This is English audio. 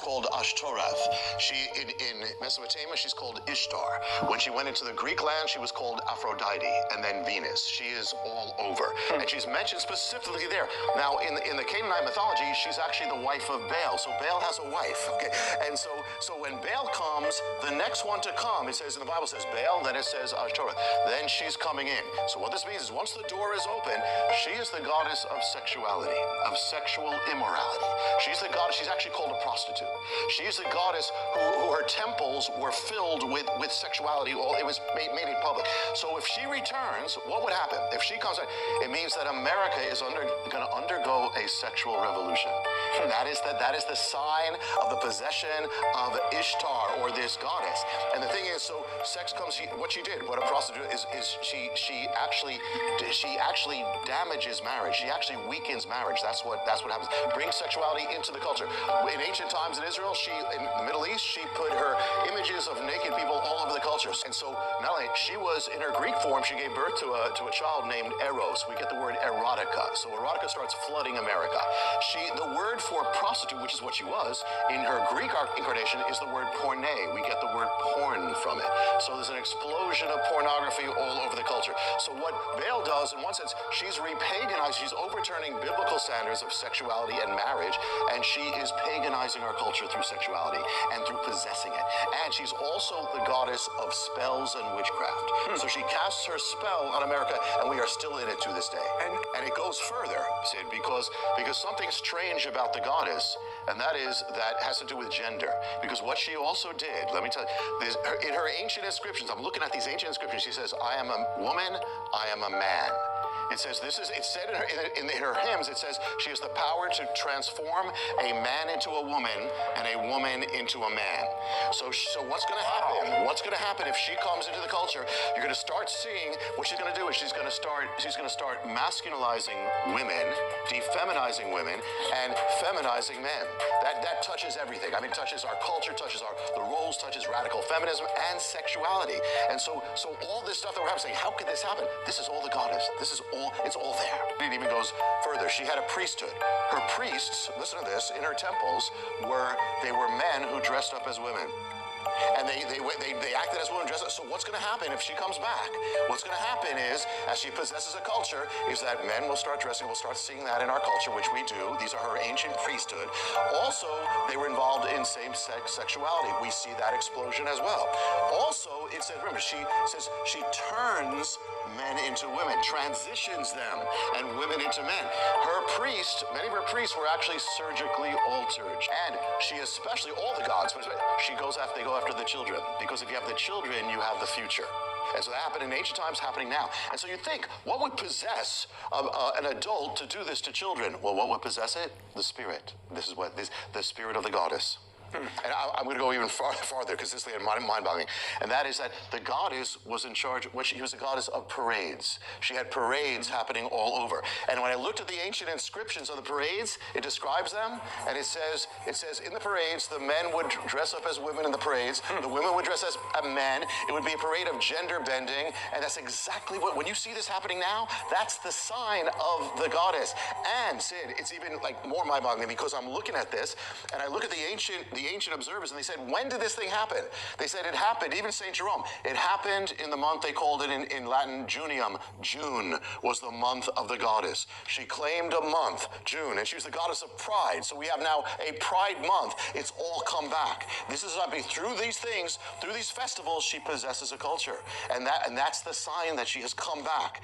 called Ashtoreth. In Mesopotamia, she's called Ishtar. When she went into the Greek land, she was called Aphrodite, and then Venus. She is all over. And she's mentioned specifically there. Now, in the Canaanite mythology, she's actually the wife of Baal. So Baal has a wife. Okay? And so when Baal comes, the next one to come, it says in the Bible says Baal, then it says Ashtoreth. Then she's coming in. So what this means is once the door is open, she is the goddess of sexuality, of sexual immorality. She's the goddess, she's actually called a prostitute. She's the goddess who her temples were filled with sexuality. It was made in public. So if she returns, what would happen? If she comes, it means that America is going to undergo a sexual revolution. That is the sign of the possession of Ishtar, or this goddess. And the thing is, so sex comes. What she did, what a prostitute is she actually damages marriage. She actually weakens marriage. That's what happens. Brings sexuality into the culture. In ancient times in Israel, in the Middle East, she put her images of naked people all over the culture. And so not only she was in her Greek form, she gave birth to a child named Eros. We get the word erotica. So erotica starts flooding America. The word for prostitute, which is what she was, in her Greek incarnation is the word porne. We get the word porn from it. So there's an explosion of pornography all over the culture. So what Baal does, in one sense, she's repaganized, she's overturning biblical standards of sexuality and marriage, and she is paganizing our culture through sexuality and through possessing it. And she's also the goddess of spells and witchcraft. So she casts her spell on America, and we are still in it to this day. And it goes further, Sid, because something strange about the goddess, and that has to do with gender. Because what she also did, let me tell you, in her ancient inscriptions, I'm looking at these ancient inscriptions, she says, I am a woman, I am a man. It says it's said in her hymns, it says she has the power to transform a man into a woman and a woman into a man. So what's going to happen? What's going to happen if she comes into the culture? You're going to start seeing what she's going to do is she's going to start masculinizing women, defeminizing women, and feminizing men. That touches everything. I mean, it touches our culture, touches the roles, touches radical feminism and sexuality. And so all this stuff that we're having, saying, how could this happen? This is all the goddess. It's all there. It even goes further. She had a priesthood. Her priests, listen to this, in her temples were men who dressed up as women. And they acted as women dressed up. So what's going to happen if she comes back? What's going to happen is, as she possesses a culture, is that men will start dressing. We'll start seeing that in our culture, which we do. These are her ancient priesthood. Also, they were involved in same-sex sexuality. We see that explosion as well. Also, it says, remember, she says she turns men into women, transitions them, and women into men. Many of her priests were actually surgically altered. And she especially, all the gods, but they go after the children. Because if you have the children, you have the future. And so that happened in ancient times, happening now. And so you think, what would possess an adult to do this to children? Well, what would possess it? The spirit. The spirit of the goddess. And I'm going to go even farther because this is mind-boggling. And that is that the goddess was in charge, she was the goddess of parades. She had parades happening all over. And when I looked at the ancient inscriptions of the parades, it describes them, and it says in the parades, the men would dress up as women in the parades, the women would dress as men. It would be a parade of gender bending, and that's exactly when you see this happening now, that's the sign of the goddess. And Sid, it's even like more mind-boggling because I'm looking at this, and I look at the ancient observers, and they said, when did this thing happen? They said it happened, even St. Jerome, it happened in the month, they called it in Latin, Junium. June was the month of the goddess. She claimed a month, June, and she was the goddess of pride. So we have now a pride month. It's all come back. This is something, through these things, through these festivals, she possesses a culture. And that's the sign that she has come back.